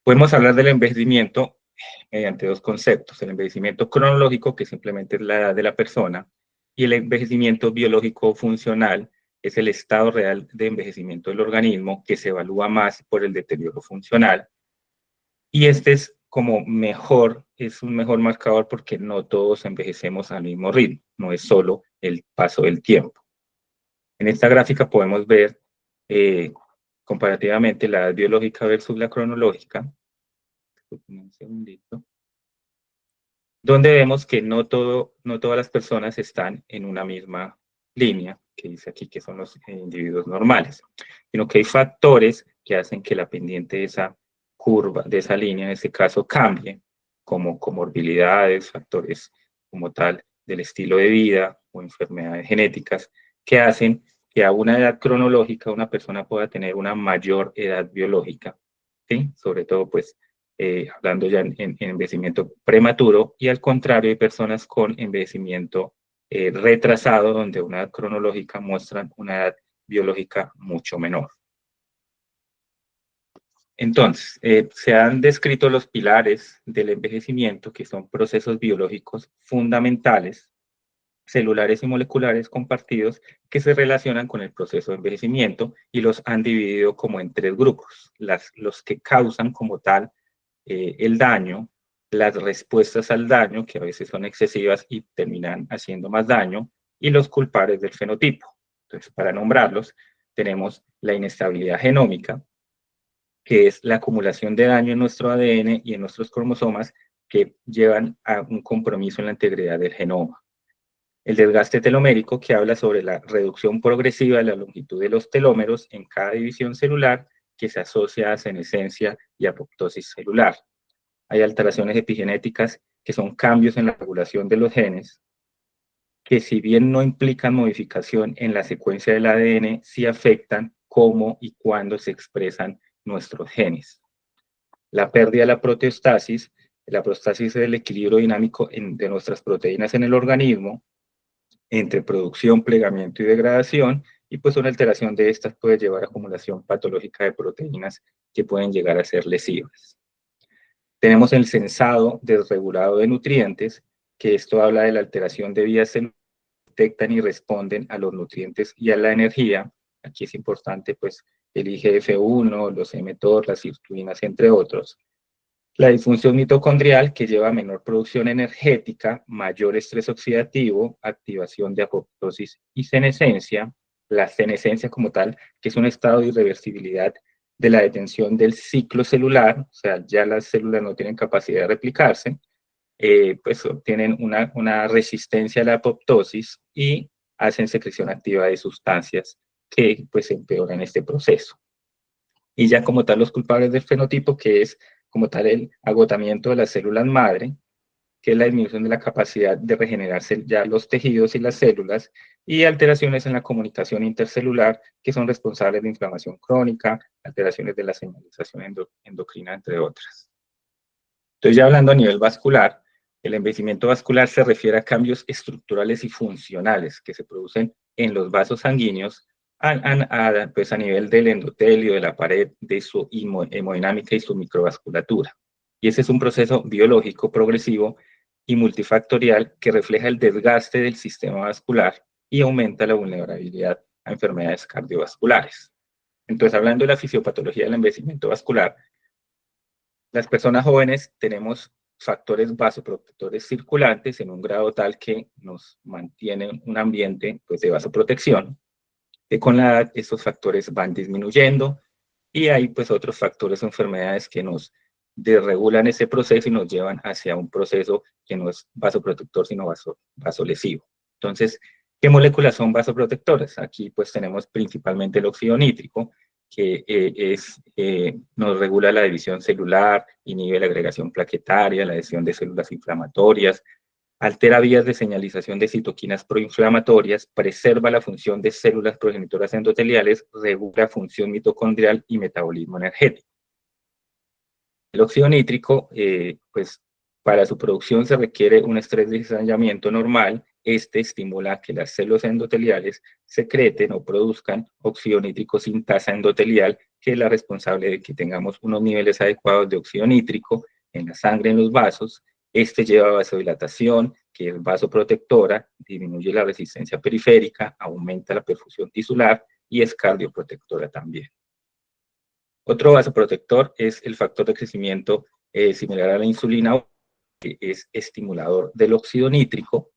Podemos hablar del envejecimiento mediante dos conceptos: el envejecimiento cronológico, que simplemente es la edad de la persona, y el envejecimiento biológico funcional, es el estado real de envejecimiento del organismo, que se evalúa más por el deterioro funcional. Y este es como mejor, es un mejor marcador porque no todos envejecemos al mismo ritmo, no es solo el paso del tiempo. En esta gráfica podemos ver eh, comparativamente la edad biológica versus la cronológica. Un segundito. Donde vemos que no todas las personas están en una misma línea, que dice aquí que son los individuos normales, sino que hay factores que hacen que la pendiente de esa curva, de esa línea, en este caso, cambie, como comorbilidades, factores como tal del estilo de vida o enfermedades genéticas, que hacen que a una edad cronológica una persona pueda tener una mayor edad biológica, ¿sí? Sobre todo, pues, hablando ya en envejecimiento prematuro, y al contrario, hay personas con envejecimiento retrasado, donde una edad cronológica muestran una edad biológica mucho menor. Entonces, se han descrito los pilares del envejecimiento, que son procesos biológicos fundamentales, celulares y moleculares compartidos, que se relacionan con el proceso de envejecimiento, y los han dividido como en tres grupos: los que causan como tal el daño, las respuestas al daño, que a veces son excesivas y terminan haciendo más daño, y los culpables del fenotipo. Entonces, para nombrarlos, tenemos la inestabilidad genómica, que es la acumulación de daño en nuestro ADN y en nuestros cromosomas, que llevan a un compromiso en la integridad del genoma. El desgaste telomérico, que habla sobre la reducción progresiva de la longitud de los telómeros en cada división celular, que se asocia a senescencia y apoptosis celular. Hay alteraciones epigenéticas, que son cambios en la regulación de los genes, que si bien no implican modificación en la secuencia del ADN, sí afectan cómo y cuándo se expresan nuestros genes. La pérdida de la proteostasis es el equilibrio dinámico de nuestras proteínas en el organismo, entre producción, plegamiento y degradación, y pues una alteración de estas puede llevar a acumulación patológica de proteínas que pueden llegar a ser lesivas. Tenemos el sensado desregulado de nutrientes, que esto habla de la alteración de vías celulares que detectan y responden a los nutrientes y a la energía. Aquí es importante, pues, el IGF-1, los mTOR, las sirtuinas, entre otros. La disfunción mitocondrial, que lleva a menor producción energética, mayor estrés oxidativo, activación de apoptosis y senescencia. La senescencia como tal, que es un estado de irreversibilidad de la detención del ciclo celular, o sea, ya las células no tienen capacidad de replicarse, pues tienen una resistencia a la apoptosis y hacen secreción activa de sustancias que pues empeoran este proceso. Y ya como tal los culpables del fenotipo, que es como tal el agotamiento de las células madre, que es la disminución de la capacidad de regenerarse ya los tejidos y las células, y alteraciones en la comunicación intercelular, que son responsables de inflamación crónica, alteraciones de la señalización endocrina, entre otras. Entonces, ya hablando a nivel vascular, el envejecimiento vascular se refiere a cambios estructurales y funcionales que se producen en los vasos sanguíneos pues a nivel del endotelio, de la pared, de su hemodinámica y su microvasculatura. Y ese es un proceso biológico progresivo y multifactorial que refleja el desgaste del sistema vascular y aumenta la vulnerabilidad a enfermedades cardiovasculares. Entonces, hablando de la fisiopatología del envejecimiento vascular, las personas jóvenes tenemos factores vasoprotectores circulantes en un grado tal que nos mantienen un ambiente, pues, de vasoprotección. Con la edad estos factores van disminuyendo, y hay pues otros factores o enfermedades que nos desregulan ese proceso y nos llevan hacia un proceso que no es vasoprotector sino vasolesivo. Entonces, ¿qué moléculas son vasoprotectoras? Aquí pues tenemos principalmente el óxido nítrico, que nos regula la división celular, inhibe la agregación plaquetaria, la adhesión de células inflamatorias, altera vías de señalización de citoquinas proinflamatorias, preserva la función de células progenitoras endoteliales, regula función mitocondrial y metabolismo energético. El óxido nítrico, pues para su producción se requiere un estrés de ensañamiento normal, este estimula que las células endoteliales secreten o produzcan óxido nítrico sin tasa endotelial, que es la responsable de que tengamos unos niveles adecuados de óxido nítrico en la sangre, en los vasos. Este lleva a vasodilatación, que es vasoprotectora, disminuye la resistencia periférica, aumenta la perfusión tisular y es cardioprotectora también. Otro vasoprotector es el factor de crecimiento similar a la insulina, que es estimulador del óxido nítrico,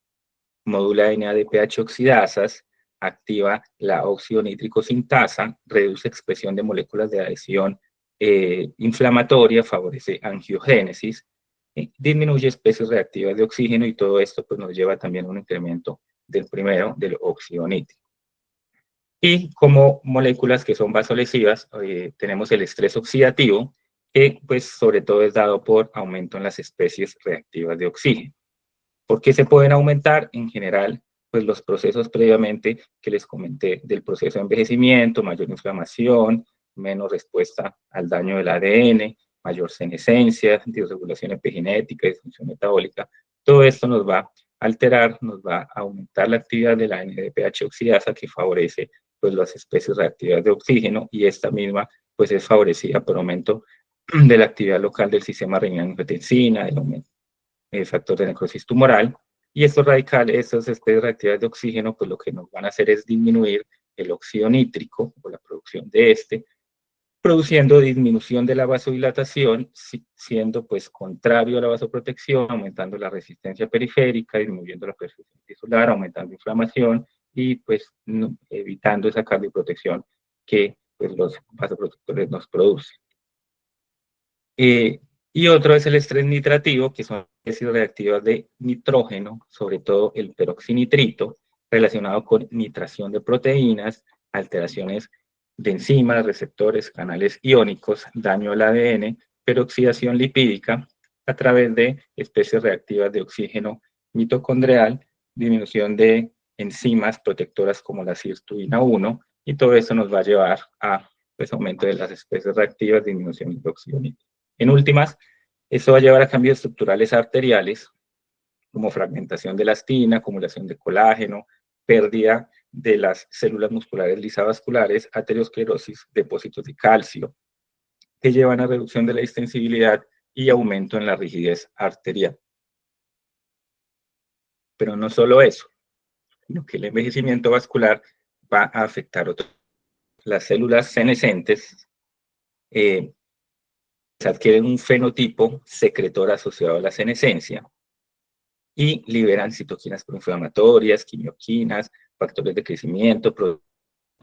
modula NADPH oxidasas, activa la óxido nítrico sintasa, reduce expresión de moléculas de adhesión inflamatoria, favorece angiogénesis, disminuye especies reactivas de oxígeno, y todo esto pues, nos lleva también a un incremento del primero, del óxido nítrico. Y como moléculas que son vasolesivas, tenemos el estrés oxidativo, que pues sobre todo es dado por aumento en las especies reactivas de oxígeno. ¿Por qué se pueden aumentar? En general, pues los procesos previamente que les comenté del proceso de envejecimiento, mayor inflamación, menos respuesta al daño del ADN, mayor senescencia, disregulación epigenética, disfunción metabólica. Todo esto nos va a alterar, nos va a aumentar la actividad de la NADPH oxidasa, que favorece pues las especies reactivas de oxígeno, y esta misma pues es favorecida por aumento de la actividad local del sistema renina-angiotensina, el aumento factor de necrosis tumoral, y estos radicales, estas especies reactivas de oxígeno, pues lo que nos van a hacer es disminuir el óxido nítrico o la producción de este, produciendo disminución de la vasodilatación, siendo pues contrario a la vasoprotección, aumentando la resistencia periférica, disminuyendo la perfusión tisular, aumentando inflamación y pues evitando esa cardioprotección que pues, los vasoprotectores nos producen. Y otro es el estrés nitrativo, que son especies reactivas de nitrógeno, sobre todo el peroxinitrito, relacionado con nitración de proteínas, alteraciones de enzimas, receptores, canales iónicos, daño al ADN, peroxidación lipídica a través de especies reactivas de oxígeno mitocondrial, disminución de enzimas protectoras como la sirtuina 1, y todo esto nos va a llevar a pues, aumento de las especies reactivas, disminución de óxido nítrico. En últimas, esto va a llevar a cambios estructurales arteriales, como fragmentación de elastina, acumulación de colágeno, pérdida de las células musculares lisavasculares, aterosclerosis, depósitos de calcio, que llevan a reducción de la extensibilidad y aumento en la rigidez arterial. Pero no solo eso, sino que el envejecimiento vascular va a afectar las células senescentes, adquieren un fenotipo secretor asociado a la senescencia y liberan citoquinas proinflamatorias, quimioquinas, factores de crecimiento,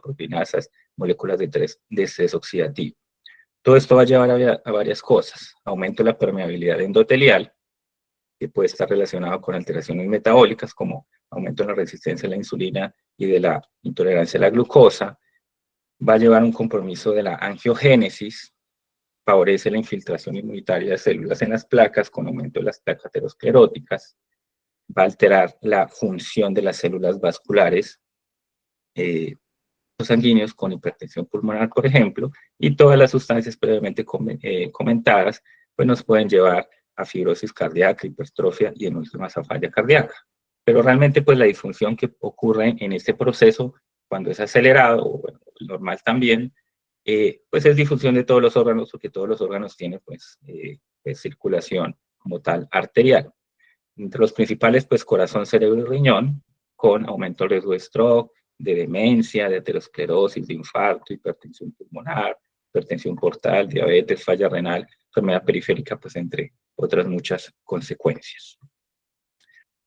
proteinasas, moléculas de estrés oxidativo. Todo esto va a llevar a varias cosas: aumento de la permeabilidad endotelial, que puede estar relacionado con alteraciones metabólicas como aumento de la resistencia a la insulina y de la intolerancia a la glucosa. Va a llevar un compromiso de la angiogénesis, favorece la infiltración inmunitaria de células en las placas con aumento de las placas ateroscleróticas, va a alterar la función de las células vasculares sanguíneos con hipertensión pulmonar, por ejemplo, y todas las sustancias previamente comentadas pues nos pueden llevar a fibrosis cardíaca, hipertrofia y en últimas a falla cardíaca. Pero realmente pues la disfunción que ocurre en este proceso cuando es acelerado, o bueno, normal también, pues es difusión de todos los órganos, porque todos los órganos tienen pues circulación como tal arterial. Entre los principales, pues corazón, cerebro y riñón, con aumento del riesgo de stroke, de demencia, de aterosclerosis, de infarto, hipertensión pulmonar, hipertensión portal, diabetes, falla renal, enfermedad periférica, pues entre otras muchas consecuencias.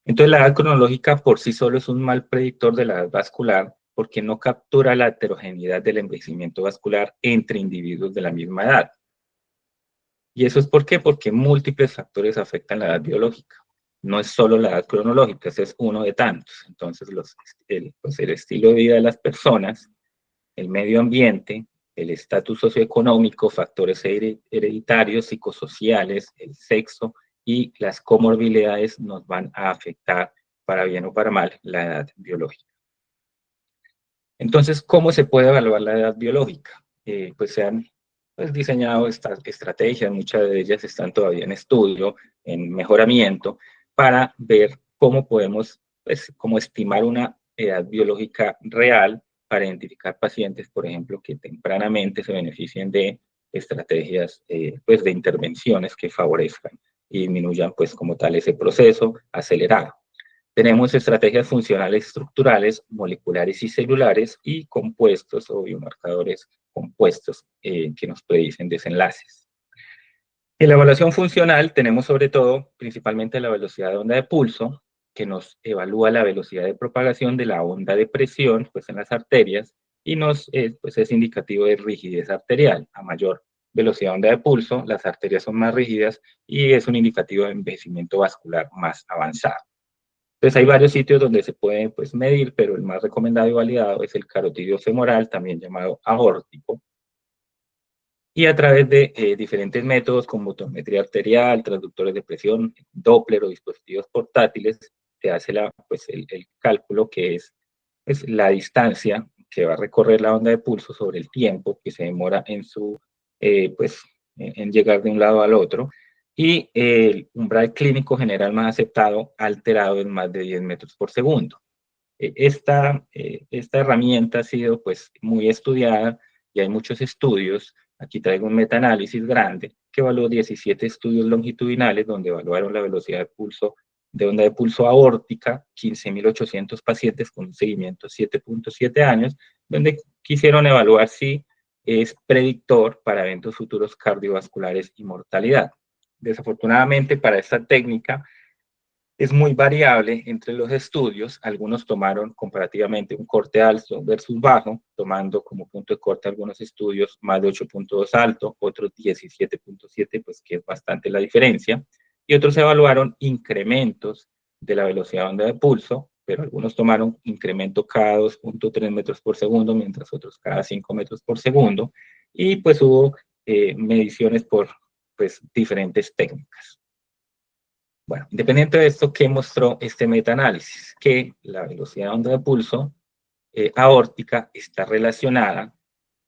Entonces la edad cronológica por sí solo es un mal predictor de la edad vascular, porque no captura la heterogeneidad del envejecimiento vascular entre individuos de la misma edad. ¿Y eso es por qué? Porque múltiples factores afectan la edad biológica. No es solo la edad cronológica, ese es uno de tantos. Entonces, el estilo de vida de las personas, el medio ambiente, el estatus socioeconómico, factores hereditarios, psicosociales, el sexo y las comorbilidades nos van a afectar, para bien o para mal, la edad biológica. Entonces, ¿cómo se puede evaluar la edad biológica? Pues se han diseñado estas estrategias, muchas de ellas están todavía en estudio, en mejoramiento, para ver cómo podemos pues, como estimar una edad biológica real para identificar pacientes, por ejemplo, que tempranamente se beneficien de estrategias pues, de intervenciones que favorezcan y disminuyan pues, como tal ese proceso acelerado. Tenemos estrategias funcionales estructurales, moleculares y celulares y compuestos o biomarcadores compuestos que nos predicen desenlaces. En la evaluación funcional tenemos sobre todo, principalmente la velocidad de onda de pulso, que nos evalúa la velocidad de propagación de la onda de presión pues, en las arterias y nos pues, es indicativo de rigidez arterial. A mayor velocidad de onda de pulso, las arterias son más rígidas y es un indicativo de envejecimiento vascular más avanzado. Entonces hay varios sitios donde se puede pues, medir, pero el más recomendado y validado es el carotidio femoral, también llamado aórtico, y a través de diferentes métodos como motometría arterial, transductores de presión, Doppler o dispositivos portátiles, se hace pues, el cálculo que es la distancia que va a recorrer la onda de pulso sobre el tiempo que se demora en pues, en llegar de un lado al otro, y el umbral clínico general más aceptado alterado en más de 10 metros por segundo. Esta herramienta ha sido pues, muy estudiada y hay muchos estudios. Aquí traigo un metaanálisis grande que evaluó 17 estudios longitudinales donde evaluaron la velocidad de pulso de onda de pulso aórtica, 15.800 pacientes con un seguimiento 7.7 años, donde quisieron evaluar si es predictor para eventos futuros cardiovasculares y mortalidad. Desafortunadamente para esta técnica es muy variable entre los estudios. Algunos tomaron comparativamente un corte alto versus bajo, tomando como punto de corte algunos estudios más de 8.2 alto, otros 17.7, pues que es bastante la diferencia. Y otros evaluaron incrementos de la velocidad de onda de pulso, pero algunos tomaron incremento cada 2.3 metros por segundo, mientras otros cada 5 metros por segundo. Y pues hubo mediciones por pues, diferentes técnicas. Bueno, independiente de esto, ¿qué mostró este metaanálisis? Que la velocidad de onda de pulso aórtica está relacionada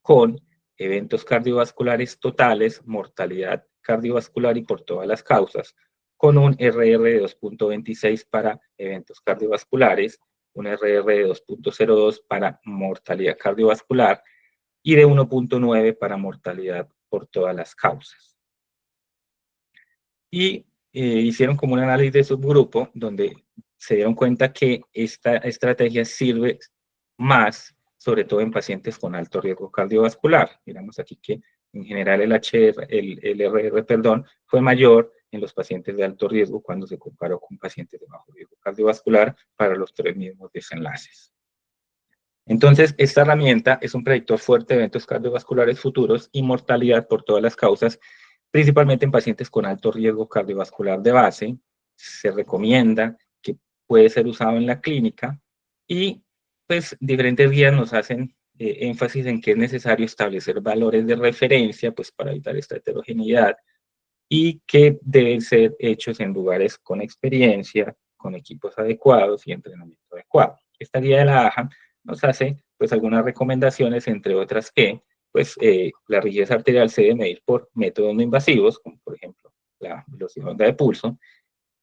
con eventos cardiovasculares totales, mortalidad cardiovascular y por todas las causas, con un RR de 2.26 para eventos cardiovasculares, un RR de 2.02 para mortalidad cardiovascular y de 1.9 para mortalidad por todas las causas. Y hicieron como un análisis de subgrupo donde se dieron cuenta que esta estrategia sirve más, sobre todo en pacientes con alto riesgo cardiovascular. Miramos aquí que en general el RR, perdón, fue mayor en los pacientes de alto riesgo cuando se comparó con pacientes de bajo riesgo cardiovascular para los tres mismos desenlaces. Entonces, esta herramienta es un predictor fuerte de eventos cardiovasculares futuros y mortalidad por todas las causas, principalmente en pacientes con alto riesgo cardiovascular de base. Se recomienda que puede ser usado en la clínica y pues diferentes guías nos hacen énfasis en que es necesario establecer valores de referencia pues para evitar esta heterogeneidad y que deben ser hechos en lugares con experiencia, con equipos adecuados y entrenamiento adecuado. Esta guía de la AHA nos hace pues algunas recomendaciones, entre otras que pues la rigidez arterial se debe medir por métodos no invasivos, como por ejemplo la velocidad de onda de pulso,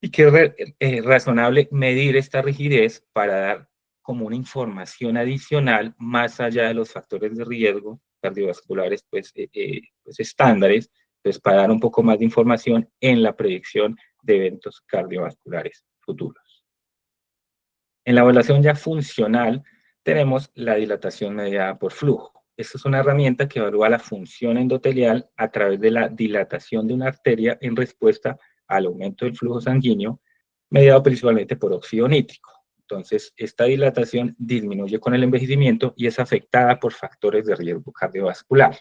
y que es razonable medir esta rigidez para dar como una información adicional más allá de los factores de riesgo cardiovasculares pues estándares, pues para dar un poco más de información en la predicción de eventos cardiovasculares futuros. En la evaluación ya funcional tenemos la dilatación mediada por flujo. Esta es una herramienta que evalúa la función endotelial a través de la dilatación de una arteria en respuesta al aumento del flujo sanguíneo, mediado principalmente por óxido nítrico. Entonces, esta dilatación disminuye con el envejecimiento y es afectada por factores de riesgo cardiovascular.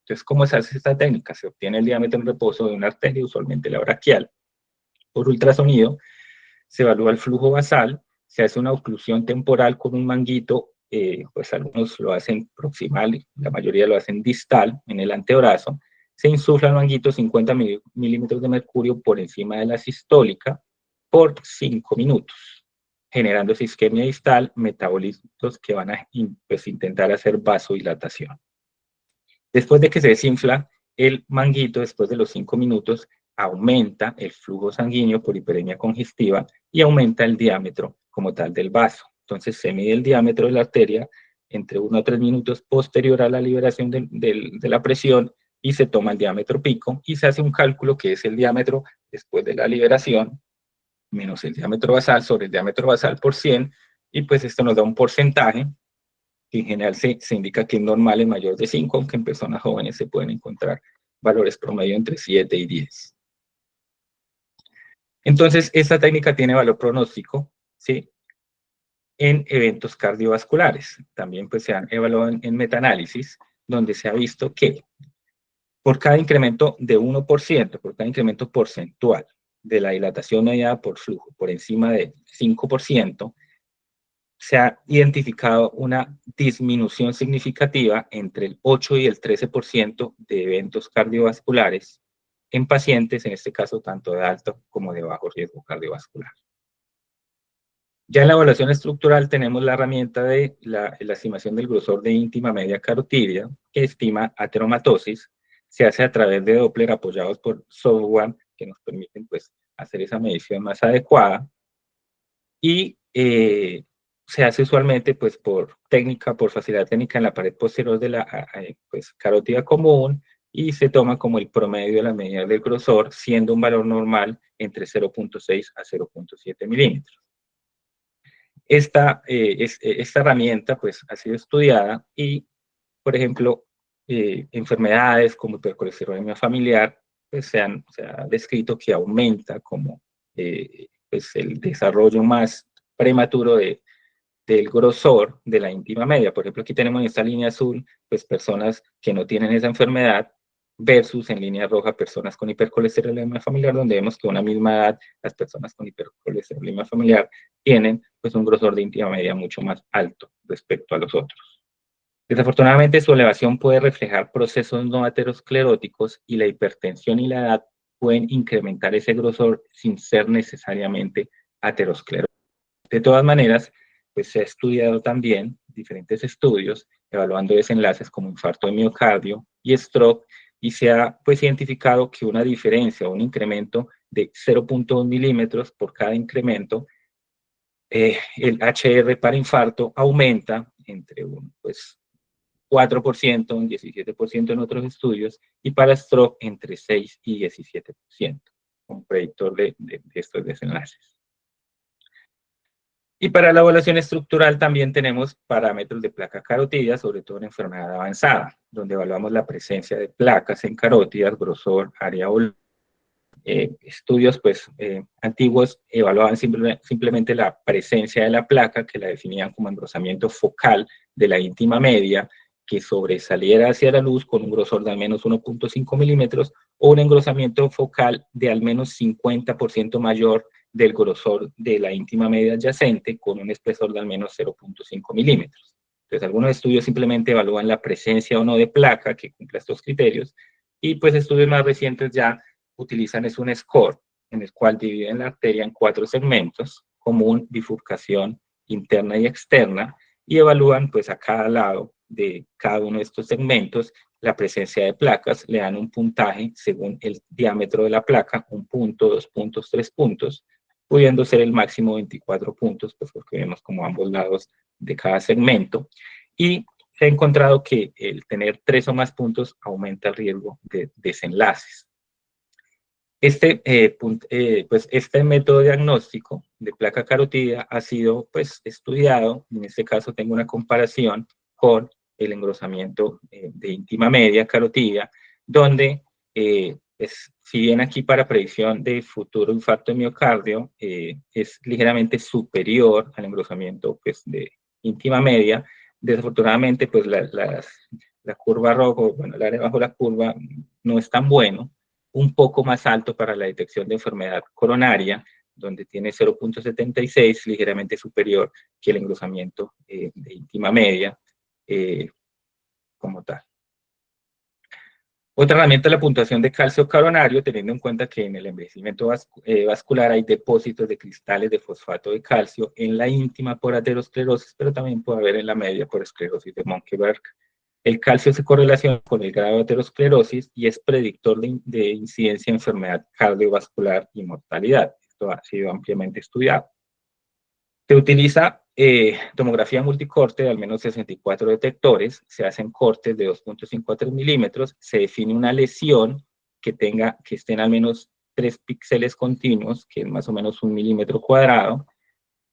Entonces, ¿cómo se hace esta técnica? Se obtiene el diámetro en reposo de una arteria, usualmente la braquial. Por ultrasonido, se evalúa el flujo basal, se hace una oclusión temporal con un manguito, pues algunos lo hacen proximal, la mayoría lo hacen distal, en el antebrazo. Se insufla el manguito 50 milímetros de mercurio por encima de la sistólica por 5 minutos, generando isquemia distal, metabolitos que van a pues, intentar hacer vasodilatación. Después de que se desinfla el manguito, después de los 5 minutos, aumenta el flujo sanguíneo por hiperemia congestiva y aumenta el diámetro como tal del vaso. Entonces se mide el diámetro de la arteria entre 1 a 3 minutos posterior a la liberación de la presión y se toma el diámetro pico y se hace un cálculo que es el diámetro después de la liberación menos el diámetro basal sobre el diámetro basal por 100 y pues esto nos da un porcentaje que en general se indica que es normal en mayor de 5, aunque en personas jóvenes se pueden encontrar valores promedio entre 7 y 10. Entonces, esta técnica tiene valor pronóstico, ¿sí? En eventos cardiovasculares. También pues, se han evaluado en metaanálisis, donde se ha visto que por cada incremento de 1%, por cada incremento porcentual de la dilatación mediada por flujo por encima de 5%, se ha identificado una disminución significativa entre el 8 y el 13% de eventos cardiovasculares en pacientes, en este caso tanto de alto como de bajo riesgo cardiovascular. Ya en la evaluación estructural tenemos la herramienta de la estimación del grosor de íntima media carotidia, que estima ateromatosis, se hace a través de Doppler apoyados por software que nos permiten pues, hacer esa medición más adecuada y se hace usualmente pues, por facilidad técnica en la pared posterior de la pues, carótida común y se toma como el promedio de la medida del grosor, siendo un valor normal entre 0.6 a 0.7 milímetros. Esta herramienta pues, ha sido estudiada y, por ejemplo, enfermedades como hipercolesterolemia familiar pues, se ha descrito que aumenta como pues, el desarrollo más prematuro del grosor de la íntima media. Por ejemplo, aquí tenemos en esta línea azul pues, personas que no tienen esa enfermedad versus en línea roja personas con hipercolesterolemia familiar, donde vemos que a una misma edad las personas con hipercolesterolemia familiar tienen pues, un grosor de íntima media mucho más alto respecto a los otros. Desafortunadamente, su elevación puede reflejar procesos no ateroscleróticos y la hipertensión y la edad pueden incrementar ese grosor sin ser necesariamente aterosclerótico. De todas maneras, pues se ha estudiado también diferentes estudios evaluando desenlaces como infarto de miocardio y stroke y se ha pues identificado que una diferencia o un incremento de 0.1 milímetros por cada incremento, el HR para infarto aumenta entre un 4%, un 17% en otros estudios, y para stroke entre 6 y 17%, un predictor de estos desenlaces. Y para la evaluación estructural también tenemos parámetros de placa carotidia, sobre todo en enfermedad avanzada, donde evaluamos la presencia de placas en carótidas, grosor, área o estudios pues, antiguos evaluaban simplemente la presencia de la placa, que la definían como engrosamiento focal de la íntima media, que sobresaliera hacia la luz con un grosor de al menos 1.5 milímetros o un engrosamiento focal de al menos 50% mayor del grosor de la íntima media adyacente con un espesor de al menos 0.5 milímetros. Entonces, algunos estudios simplemente evalúan la presencia o no de placa que cumpla estos criterios y pues estudios más recientes ya utilizan es un score en el cual dividen la arteria en 4 segmentos, común, bifurcación interna y externa, y evalúan pues a cada lado de cada uno de estos segmentos la presencia de placas, le dan un puntaje según el diámetro de la placa, 1 punto, 2 puntos, 3 puntos, pudiendo ser el máximo 24 puntos, pues porque vemos como ambos lados de cada segmento, y se ha encontrado que el tener 3 o más puntos aumenta el riesgo de desenlaces. Pues este método diagnóstico de placa carotidia ha sido pues, estudiado, en este caso tengo una comparación con el engrosamiento de íntima media carotidia, donde pues, si bien aquí para predicción de futuro infarto de miocardio es ligeramente superior al engrosamiento pues, de íntima media, desafortunadamente pues la curva roja, bueno, el área bajo la curva no es tan bueno, un poco más alto para la detección de enfermedad coronaria, donde tiene 0.76, ligeramente superior que el engrosamiento de íntima media como tal. Otra herramienta es la puntuación de calcio coronario, teniendo en cuenta que en el envejecimiento vascular hay depósitos de cristales de fosfato de calcio en la íntima por aterosclerosis, pero también puede haber en la media por esclerosis de Monckeberg. El calcio se correlaciona con el grado de aterosclerosis y es predictor de incidencia de enfermedad cardiovascular y mortalidad. Esto ha sido ampliamente estudiado. Se utiliza tomografía multicorte de al menos 64 detectores, se hacen cortes de 2.5 a 3 milímetros, se define una lesión que estén al menos 3 píxeles continuos, que es más o menos 1 milímetro cuadrado,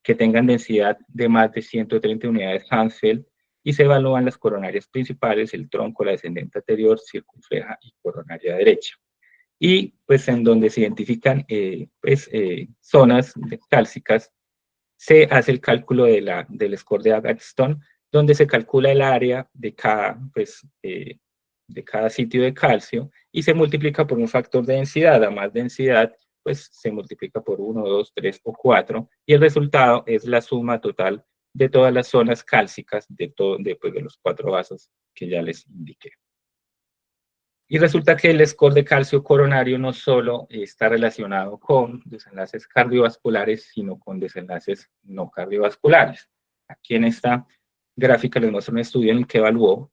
que tengan densidad de más de 130 unidades Hansfeld, y se evalúan las coronarias principales, el tronco, la descendente anterior, circunfleja y coronaria derecha. Y pues en donde se identifican zonas cálcicas, se hace el cálculo del score de Agatston, donde se calcula el área de cada sitio de calcio y se multiplica por un factor de densidad. A más densidad, pues se multiplica por 1, 2, 3 o 4, y el resultado es la suma total de todas las zonas cálcicas de los 4 vasos que ya les indiqué. Y resulta que el score de calcio coronario no solo está relacionado con desenlaces cardiovasculares, sino con desenlaces no cardiovasculares. Aquí en esta gráfica les muestro un estudio en el que evaluó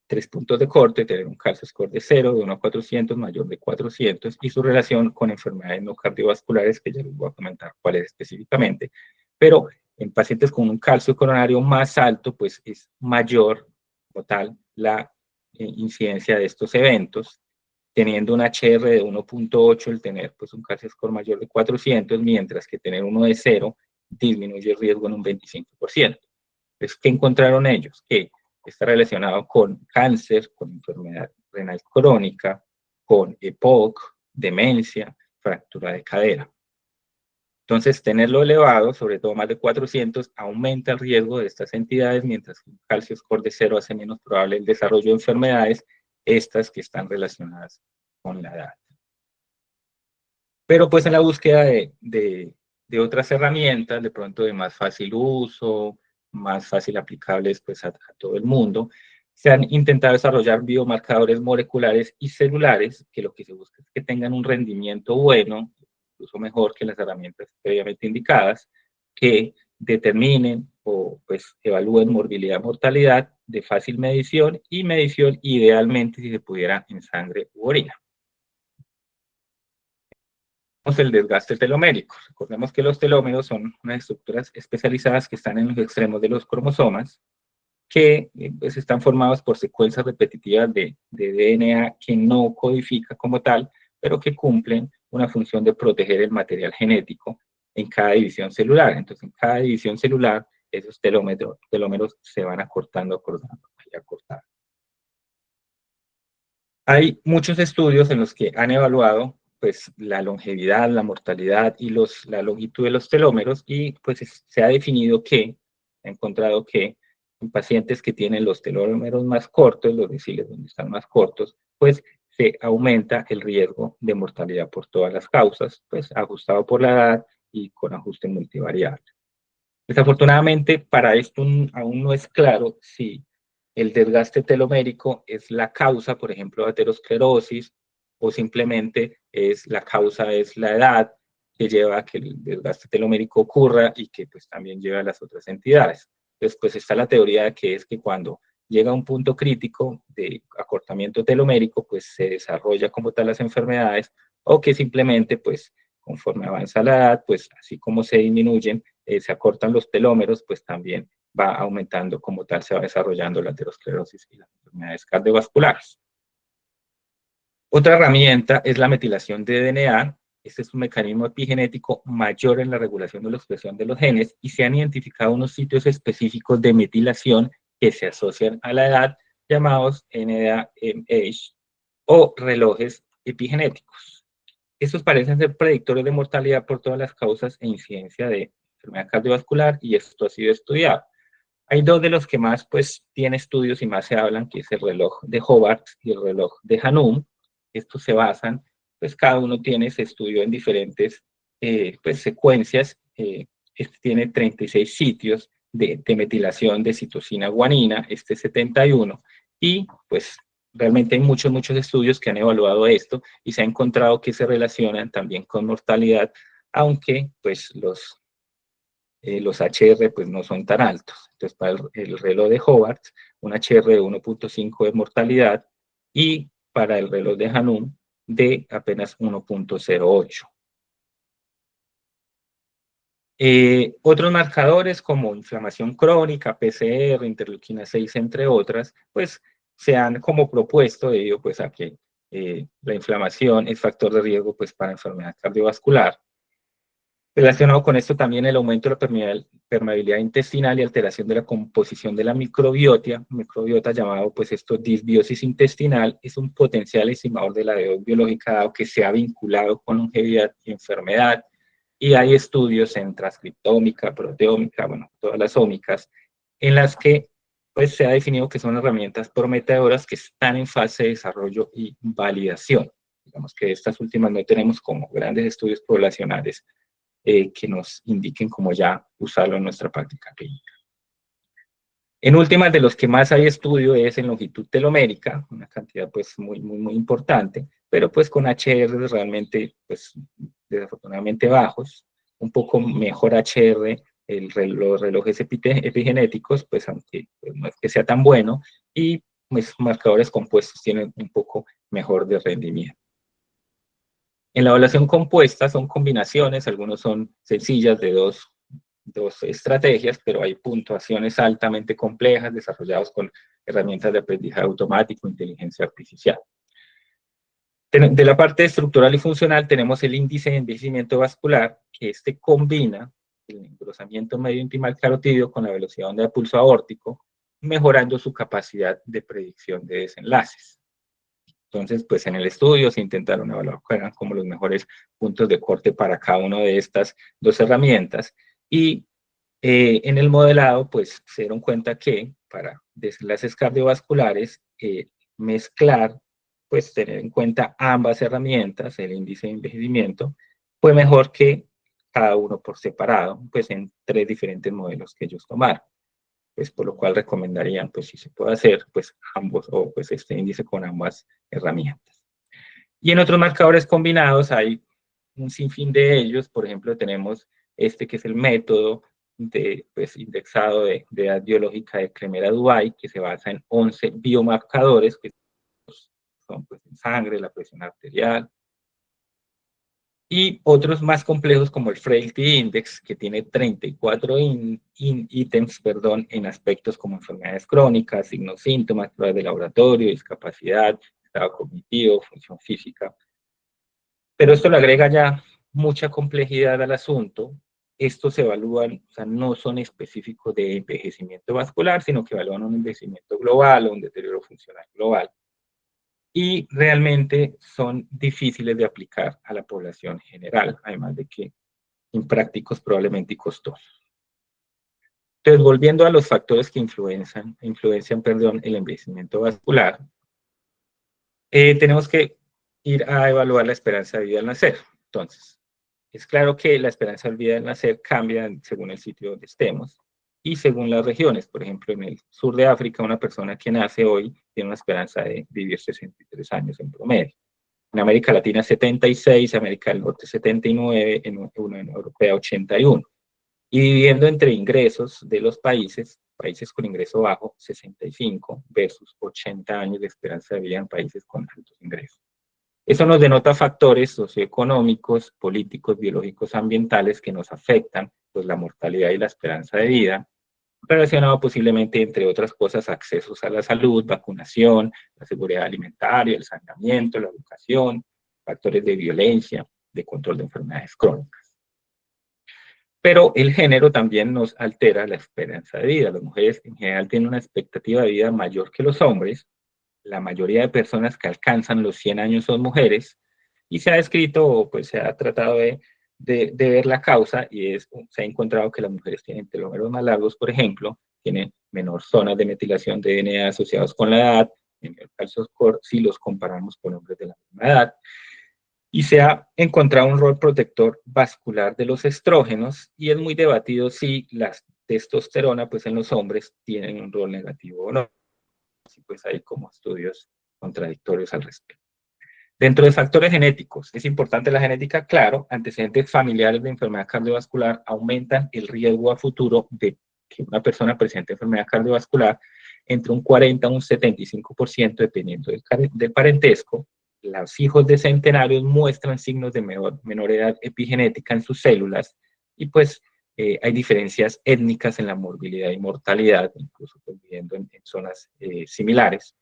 3 puntos de corte, tener un calcio score de 0, de 1 a 400, mayor de 400, y su relación con enfermedades no cardiovasculares, que ya les voy a comentar cuáles específicamente. Pero en pacientes con un calcio coronario más alto, pues es mayor, como tal, la incidencia de estos eventos, teniendo un HR de 1.8, el tener pues un calcio score mayor de 400, mientras que tener uno de 0 disminuye el riesgo en un 25%. Entonces, ¿qué encontraron ellos? Que está relacionado con cáncer, con enfermedad renal crónica, con EPOC, demencia, fractura de cadera. Entonces, tenerlo elevado, sobre todo más de 400, aumenta el riesgo de estas entidades, mientras que un calcio score de 0 hace menos probable el desarrollo de enfermedades, estas que están relacionadas con la edad. Pero pues en la búsqueda de otras herramientas, de pronto de más fácil uso, más fácil aplicables pues a todo el mundo, se han intentado desarrollar biomarcadores moleculares y celulares, que lo que se busca es que tengan un rendimiento bueno, incluso mejor que las herramientas previamente indicadas, que determinen o pues evalúen morbilidad, mortalidad de fácil medición y medición idealmente si se pudiera en sangre u orina. El desgaste telomérico. Recordemos que los telómeros son unas estructuras especializadas que están en los extremos de los cromosomas, que pues están formados por secuencias repetitivas de DNA que no codifica como tal, pero que cumplen una función de proteger el material genético en cada división celular. Entonces, en cada división celular, esos telómeros se van acortando, acortando. Hay muchos estudios en los que han evaluado pues, la longevidad, la mortalidad y la longitud de los telómeros, y pues se ha definido ha encontrado que en pacientes que tienen los telómeros más cortos, los deciles donde están más cortos, pues se aumenta el riesgo de mortalidad por todas las causas, pues ajustado por la edad y con ajuste multivariable. Desafortunadamente, para esto aún no es claro si el desgaste telomérico es la causa, por ejemplo, de aterosclerosis, o simplemente la causa es la edad que lleva a que el desgaste telomérico ocurra y que pues también lleva a las otras entidades. Entonces, pues está la teoría de que es que cuando llega a un punto crítico de acortamiento telomérico, pues se desarrolla como tal las enfermedades, o que simplemente pues conforme avanza la edad, pues así como se disminuyen, se acortan los telómeros, pues también va aumentando como tal, se va desarrollando la aterosclerosis y las enfermedades cardiovasculares. Otra herramienta es la metilación de DNA. Este es un mecanismo epigenético mayor en la regulación de la expresión de los genes, y se han identificado unos sitios específicos de metilación que se asocian a la edad, llamados NDA-MH o relojes epigenéticos. Estos parecen ser predictores de mortalidad por todas las causas e incidencia de enfermedad cardiovascular, y esto ha sido estudiado. Hay dos de los que más pues tiene estudios y más se hablan, que es el reloj de Hobart y el reloj de Hanoum. Estos se basan, pues cada uno tiene ese estudio en diferentes pues, secuencias. Este tiene 36 sitios de metilación de citosina guanina, este 71, y pues realmente hay muchos estudios que han evaluado esto y se ha encontrado que se relacionan también con mortalidad, aunque pues los HR pues no son tan altos. Entonces, para el reloj de Hobart, un HR de 1.5 de mortalidad, y para el reloj de Hanoum de apenas 1.08. Otros marcadores como inflamación crónica, PCR, interleuquina 6, entre otras, pues se han como propuesto debido pues a que la inflamación es factor de riesgo pues para enfermedad cardiovascular. Relacionado con esto también el aumento de la permeabilidad intestinal y alteración de la composición de la microbiota llamado pues esto disbiosis intestinal, es un potencial estimador de la edad biológica dado que se ha vinculado con longevidad y enfermedad. Y hay estudios en transcriptómica, proteómica, bueno, todas las ómicas, en las que pues, se ha definido que son herramientas prometedoras que están en fase de desarrollo y validación. Digamos que estas últimas no tenemos como grandes estudios poblacionales que nos indiquen cómo ya usarlo en nuestra práctica clínica. En últimas, de los que más hay estudio es en longitud telomérica, una cantidad pues muy importante, pero pues con HR realmente pues desafortunadamente bajos, un poco mejor HR, los relojes epigenéticos, pues aunque pues, no es que sea tan bueno, y pues marcadores compuestos tienen un poco mejor de rendimiento. En la evaluación compuesta son combinaciones, algunos son sencillas de dos estrategias, pero hay puntuaciones altamente complejas desarrolladas con herramientas de aprendizaje automático, inteligencia artificial. De la parte estructural y funcional tenemos el índice de envejecimiento vascular, que este combina el engrosamiento medio intimal carotidio con la velocidad de onda de pulso aórtico, mejorando su capacidad de predicción de desenlaces. Entonces, pues en el estudio se intentaron evaluar cuáles eran como los mejores puntos de corte para cada una de estas dos herramientas y en el modelado, pues se dieron cuenta que para desenlaces cardiovasculares, mezclar, pues tener en cuenta ambas herramientas, el índice de envejecimiento, fue mejor que cada uno por separado, pues en 3 diferentes modelos que ellos tomaron. Pues por lo cual recomendarían, pues si se puede hacer, pues ambos, o pues este índice con ambas herramientas. Y en otros marcadores combinados hay un sinfín de ellos, por ejemplo, tenemos este que es el método de pues, indexado de edad biológica de Cremera-Dubay, que se basa en 11 biomarcadores, que son pues, en sangre, la presión arterial, y otros más complejos como el Frailty Index, que tiene 34 ítems en aspectos como enfermedades crónicas, signos, síntomas, pruebas de laboratorio, discapacidad, estado cognitivo, función física. Pero esto le agrega ya mucha complejidad al asunto. Estos se evalúan, o sea, no son específicos de envejecimiento vascular, sino que evalúan un envejecimiento global o un deterioro funcional global. Y realmente son difíciles de aplicar a la población general, además de que imprácticos probablemente y costosos. Entonces, volviendo a los factores que influencian el envejecimiento vascular, tenemos que ir a evaluar la esperanza de vida al nacer. Entonces, es claro que la esperanza de vida al nacer cambia según el sitio donde estemos y según las regiones. Por ejemplo, en el sur de África, una persona que nace hoy tiene una esperanza de vivir 63 años en promedio. En América Latina 76, América del Norte 79, en Unión Europea 81. Y dividiendo entre ingresos de los países con ingreso bajo 65 versus 80 años de esperanza de vida en países con altos ingresos. Eso nos denota factores socioeconómicos, políticos, biológicos, ambientales que nos afectan, pues la mortalidad y la esperanza de vida, relacionado posiblemente, entre otras cosas, accesos a la salud, vacunación, la seguridad alimentaria, el saneamiento, la educación, factores de violencia, de control de enfermedades crónicas. Pero el género también nos altera la esperanza de vida. Las mujeres en general tienen una expectativa de vida mayor que los hombres. La mayoría de personas que alcanzan los 100 años son mujeres y se ha descrito o pues se ha tratado de ver la causa y se ha encontrado que las mujeres tienen telómeros más largos, por ejemplo, tienen menor zonas de metilación de DNA asociados con la edad, menor calcio score si los comparamos con hombres de la misma edad. Y se ha encontrado un rol protector vascular de los estrógenos y es muy debatido si la testosterona pues en los hombres tienen un rol negativo o no. Así pues hay como estudios contradictorios al respecto. Dentro de factores genéticos, es importante la genética, claro, antecedentes familiares de enfermedad cardiovascular aumentan el riesgo a futuro de que una persona presente enfermedad cardiovascular entre un 40 a un 75% dependiendo del parentesco. Los hijos de centenarios muestran signos de menor edad epigenética en sus células y pues hay diferencias étnicas en la morbilidad y mortalidad, incluso pues, viviendo en zonas similares,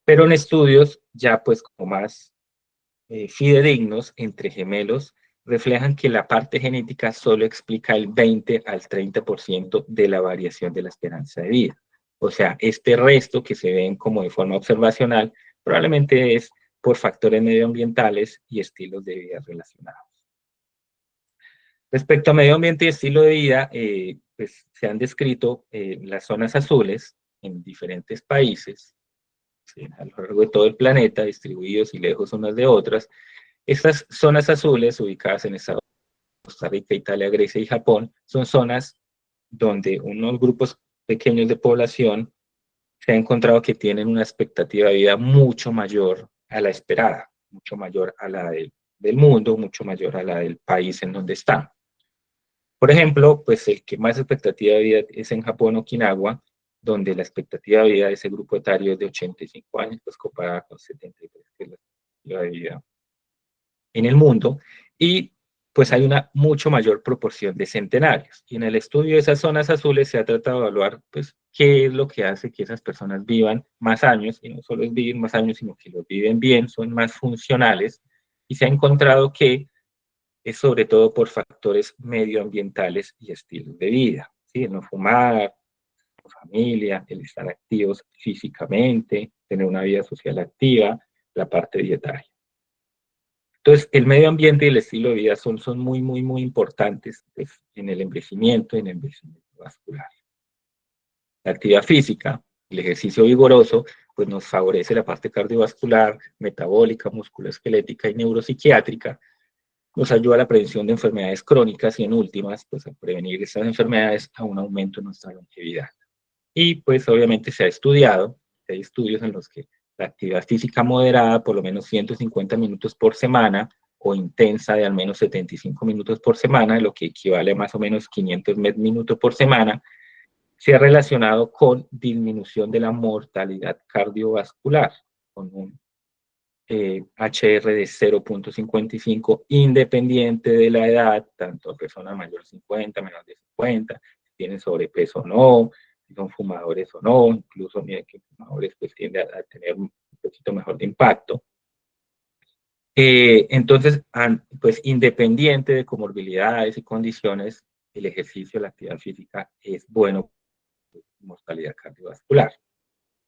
pero en estudios ya pues como más fidedignos entre gemelos reflejan que la parte genética solo explica el 20 al 30% de la variación de la esperanza de vida. O sea, este resto que se ven como de forma observacional probablemente es por factores medioambientales y estilos de vida relacionados. Respecto a medio ambiente y estilo de vida, pues se han descrito las zonas azules en diferentes países, ¿sí? A lo largo de todo el planeta, distribuidos y lejos unas de otras. Estas zonas azules, ubicadas en Estados Unidos, Costa Rica, Italia, Grecia y Japón, son zonas donde unos grupos pequeños de población se ha encontrado que tienen una expectativa de vida mucho mayor a la esperada, mucho mayor a la del mundo, mucho mayor a la del país en donde están. Por ejemplo, pues el que más expectativa de vida es en Japón, Okinawa, donde la expectativa de vida de ese grupo etario es de 85 años, pues comparada con 73, que es la expectativa de vida en el mundo, y pues hay una mucho mayor proporción de centenarios. Y en el estudio de esas zonas azules se ha tratado de evaluar pues, qué es lo que hace que esas personas vivan más años, y no solo es vivir más años, sino que los viven bien, son más funcionales, y se ha encontrado que es sobre todo por factores medioambientales y estilos de vida, ¿sí? El no fumar, la familia, el estar activos físicamente, tener una vida social activa, la parte dietaria. Entonces, el medio ambiente y el estilo de vida son muy, muy, muy importantes pues, en el envejecimiento y en el envejecimiento vascular. La actividad física, el ejercicio vigoroso, pues nos favorece la parte cardiovascular, metabólica, musculoesquelética y neuropsiquiátrica, nos ayuda a la prevención de enfermedades crónicas y en últimas, pues a prevenir estas enfermedades a un aumento en nuestra longevidad. Y pues obviamente se ha estudiado, hay estudios en los que la actividad física moderada, por lo menos 150 minutos por semana, o intensa de al menos 75 minutos por semana, lo que equivale a más o menos 500 minutos por semana, se ha relacionado con disminución de la mortalidad cardiovascular, con un HR de 0.55, independiente de la edad, tanto a personas mayores de 50, menor de 50, si tienen sobrepeso o no, si son fumadores o no, incluso mira que fumadores pues tienden a tener un poquito mejor de impacto. Entonces, pues independiente de comorbilidades y condiciones, el ejercicio, la actividad física es bueno para la mortalidad cardiovascular.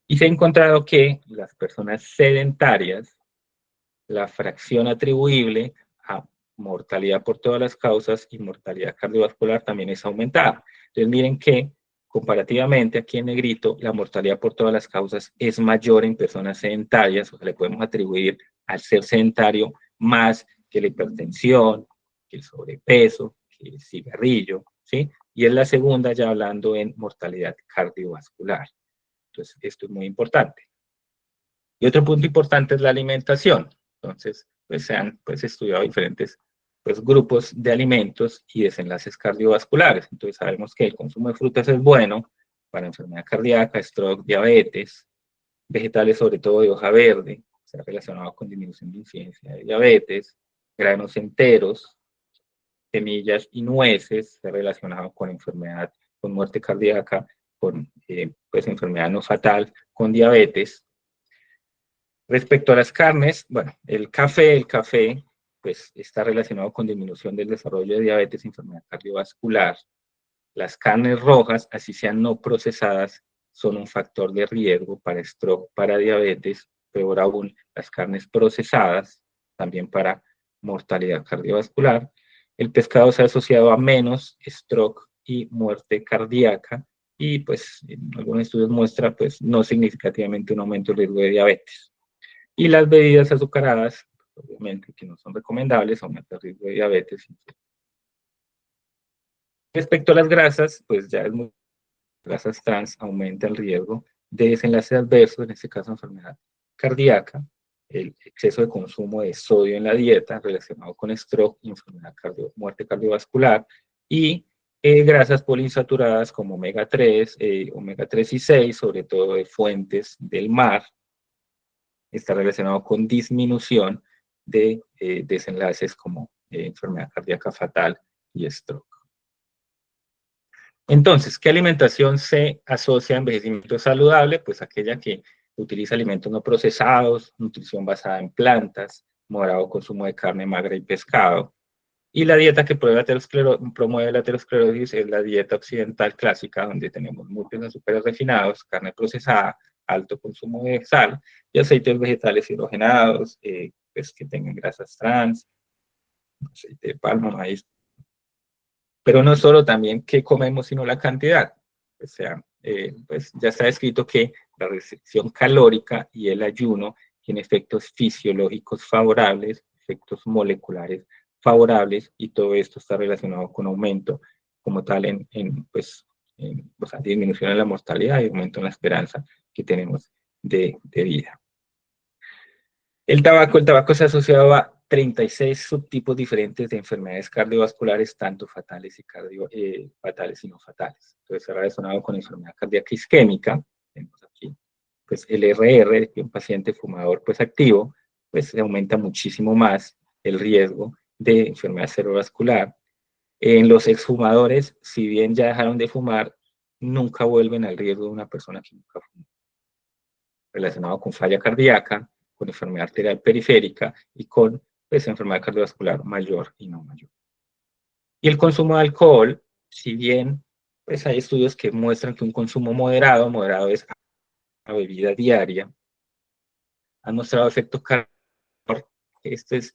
Y se ha encontrado que las personas sedentarias, la fracción atribuible a mortalidad por todas las causas y mortalidad cardiovascular también es aumentada. Entonces miren que comparativamente aquí en negrito la mortalidad por todas las causas es mayor en personas sedentarias, o sea, le podemos atribuir al ser sedentario más que la hipertensión, que el sobrepeso, que el cigarrillo, ¿sí? Y es la segunda ya hablando en mortalidad cardiovascular. Entonces esto es muy importante. Y otro punto importante es la alimentación. Entonces, pues se han pues, estudiado diferentes pues, grupos de alimentos y desenlaces cardiovasculares. Entonces, sabemos que el consumo de frutas es bueno para enfermedad cardíaca, stroke, diabetes, vegetales sobre todo de hoja verde, se ha relacionado con disminución de incidencia de diabetes, granos enteros, semillas y nueces, se ha relacionado con enfermedad, con muerte cardíaca, con pues, enfermedad no fatal, con diabetes. Respecto a las carnes, bueno, el café, pues está relacionado con disminución del desarrollo de diabetes y enfermedad cardiovascular. Las carnes rojas, así sean no procesadas, son un factor de riesgo para stroke, para diabetes, peor aún, las carnes procesadas, también para mortalidad cardiovascular. El pescado se ha asociado a menos stroke y muerte cardíaca y pues en algunos estudios muestra pues no significativamente un aumento del riesgo de diabetes. Y las bebidas azucaradas, obviamente, que no son recomendables, aumenta el riesgo de diabetes. Respecto a las grasas, pues ya es muy, grasas trans aumenta el riesgo de desenlace adverso, en este caso enfermedad cardíaca, el exceso de consumo de sodio en la dieta relacionado con stroke, enfermedad muerte cardiovascular y grasas poliinsaturadas como omega 3 y 6, sobre todo de fuentes del mar, está relacionado con disminución de desenlaces como enfermedad cardíaca fatal y stroke. Entonces, ¿qué alimentación se asocia a envejecimiento saludable? Pues aquella que utiliza alimentos no procesados, nutrición basada en plantas, moderado consumo de carne magra y pescado. Y la dieta que promueve la aterosclerosis es la dieta occidental clásica, donde tenemos muchos azúcares refinados, carne procesada, alto consumo de sal y aceites vegetales hidrogenados, pues que tengan grasas trans, aceite de palma, maíz. Pero no solo también qué comemos, sino la cantidad. O sea, pues ya está escrito que la restricción calórica y el ayuno tienen efectos fisiológicos favorables, efectos moleculares favorables, y todo esto está relacionado con aumento como tal o sea, disminución en la mortalidad y aumento en la esperanza que tenemos de vida. El tabaco se ha asociado a 36 subtipos diferentes de enfermedades cardiovasculares, tanto fatales fatales y no fatales. Entonces, se ha relacionado con enfermedad cardíaca isquémica. Tenemos aquí, pues, el RR, que un paciente fumador, pues, activo, pues, aumenta muchísimo más el riesgo de enfermedad cerebrovascular. En los exfumadores, si bien ya dejaron de fumar, nunca vuelven al riesgo de una persona que nunca fumó, relacionado con falla cardíaca, con enfermedad arterial periférica y con, pues, enfermedad cardiovascular mayor y no mayor. Y el consumo de alcohol, si bien, pues, hay estudios que muestran que un consumo moderado es una bebida diaria, han mostrado efectos cardiovasculares.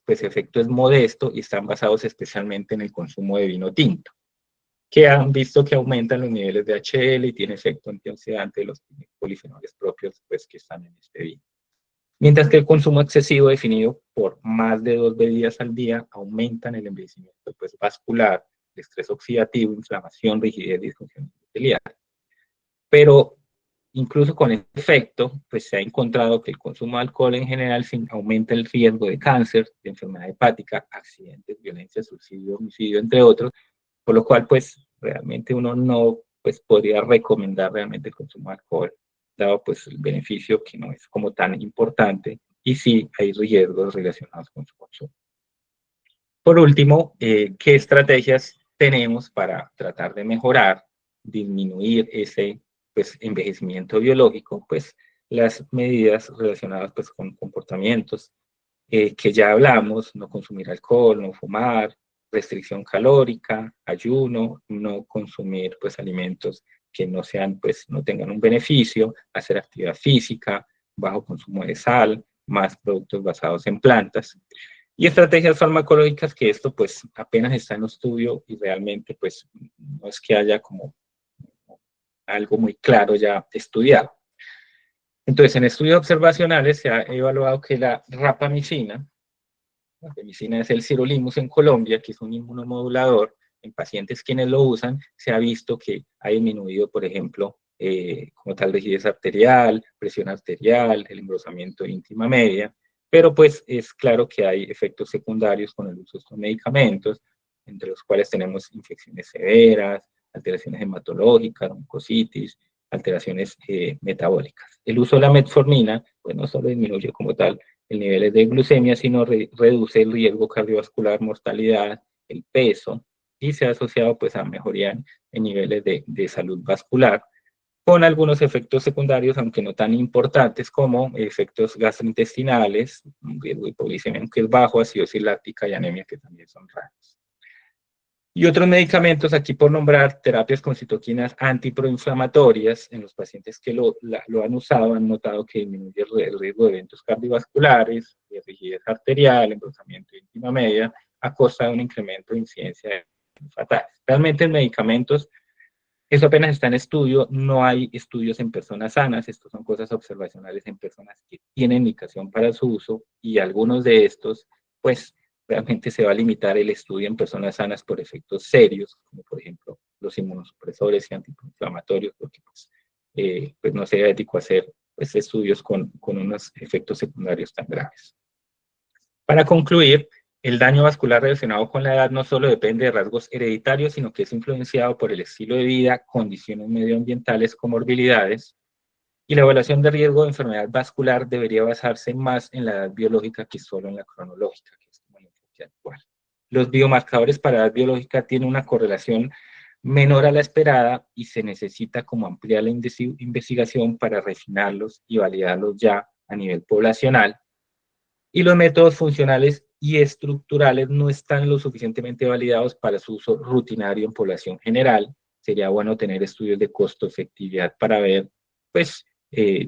Pues, efecto es modesto y están basados especialmente en el consumo de vino tinto, que han visto que aumentan los niveles de HL y tiene efecto antioxidante de los polifenoles propios, pues, que están en este vino. Mientras que el consumo excesivo definido por más de 2 bebidas al día aumentan el envejecimiento, pues, vascular, el estrés oxidativo, inflamación, rigidez, disfunción epitelial. Pero incluso con este efecto, pues se ha encontrado que el consumo de alcohol en general aumenta el riesgo de cáncer, de enfermedad hepática, accidentes, violencia, suicidio, homicidio, entre otros, por lo cual, pues, realmente uno no, pues, podría recomendar realmente el consumo de alcohol, dado, pues, el beneficio que no es como tan importante, y sí hay riesgos relacionados con su consumo. Por último, ¿qué estrategias tenemos para tratar de mejorar, disminuir ese, pues, envejecimiento biológico? Pues las medidas relacionadas, pues, con comportamientos que ya hablamos: no consumir alcohol, no fumar, restricción calórica, ayuno, no consumir, pues, alimentos que no sean, pues, no tengan un beneficio, hacer actividad física, bajo consumo de sal, más productos basados en plantas. Y estrategias farmacológicas, que esto, pues, apenas está en estudio y realmente, pues, no es que haya como algo muy claro ya estudiado. Entonces, en estudios observacionales se ha evaluado que la rapamicina es el sirolimus en Colombia, que es un inmunomodulador, en pacientes quienes lo usan, se ha visto que ha disminuido, por ejemplo, como tal, rigidez arterial, presión arterial, el engrosamiento íntima media, pero pues es claro que hay efectos secundarios con el uso de estos medicamentos, entre los cuales tenemos infecciones severas, alteraciones hematológicas, oncocitis, alteraciones metabólicas. El uso de la metformina, pues no solo disminuye como tal el nivel de glucemia, sino reduce el riesgo cardiovascular, mortalidad, el peso, y se ha asociado, pues, a mejoría en niveles de salud vascular, con algunos efectos secundarios, aunque no tan importantes, como efectos gastrointestinales, un riesgo de hipoglicemia, aunque es bajo, acidosis láctica y anemia, que también son raros. Y otros medicamentos, aquí por nombrar, terapias con citoquinas antiproinflamatorias, en los pacientes que lo han usado, han notado que disminuye el riesgo de eventos cardiovasculares, de rigidez arterial, engrosamiento de íntima media, a costa de un incremento de incidencia de fatales. Realmente en medicamentos, eso apenas está en estudio, no hay estudios en personas sanas, estos son cosas observacionales en personas que tienen indicación para su uso, y algunos de estos, pues, realmente se va a limitar el estudio en personas sanas por efectos serios, como por ejemplo los inmunosupresores y antiinflamatorios, porque pues no sería ético hacer, pues, estudios con unos efectos secundarios tan graves. Para concluir, el daño vascular relacionado con la edad no solo depende de rasgos hereditarios, sino que es influenciado por el estilo de vida, condiciones medioambientales, comorbilidades, y la evaluación de riesgo de enfermedad vascular debería basarse más en la edad biológica que solo en la cronológica, que es como el enfoque actual. Los biomarcadores para edad biológica tienen una correlación menor a la esperada y se necesita como ampliar la investigación para refinarlos y validarlos ya a nivel poblacional. Y los métodos funcionales y estructurales no están lo suficientemente validados para su uso rutinario en población general. Sería bueno tener estudios de costo-efectividad para ver, pues,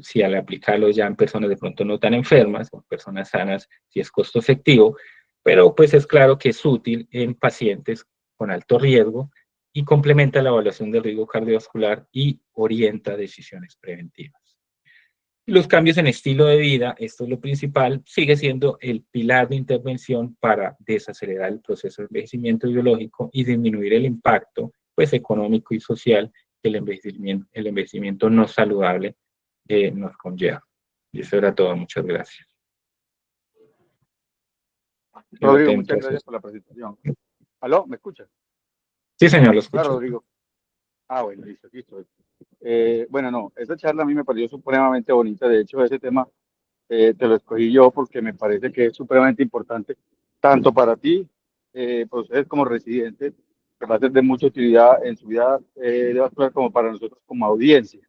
si al aplicarlo ya en personas de pronto no tan enfermas o personas sanas, si es costo efectivo, pero pues es claro que es útil en pacientes con alto riesgo y complementa la evaluación del riesgo cardiovascular y orienta decisiones preventivas. Los cambios en estilo de vida, esto es lo principal, sigue siendo el pilar de intervención para desacelerar el proceso de envejecimiento biológico y disminuir el impacto pues, económico y social que el envejecimiento no saludable nos conlleva. Y eso era todo. Muchas gracias. Quedo Rodrigo, atento muchas a gracias sus... por la presentación. ¿Aló? ¿Me escuchas? Sí, señor, lo Hola, escucho. Rodrigo. Ah, bueno, listo, aquí estoy. Bueno, no, esta charla a mí me pareció supremamente bonita. De hecho, ese tema te lo escogí yo porque me parece que es supremamente importante, tanto para ti, para ustedes como residentes, que va a ser de mucha utilidad en su vida vascular, como para nosotros como audiencia.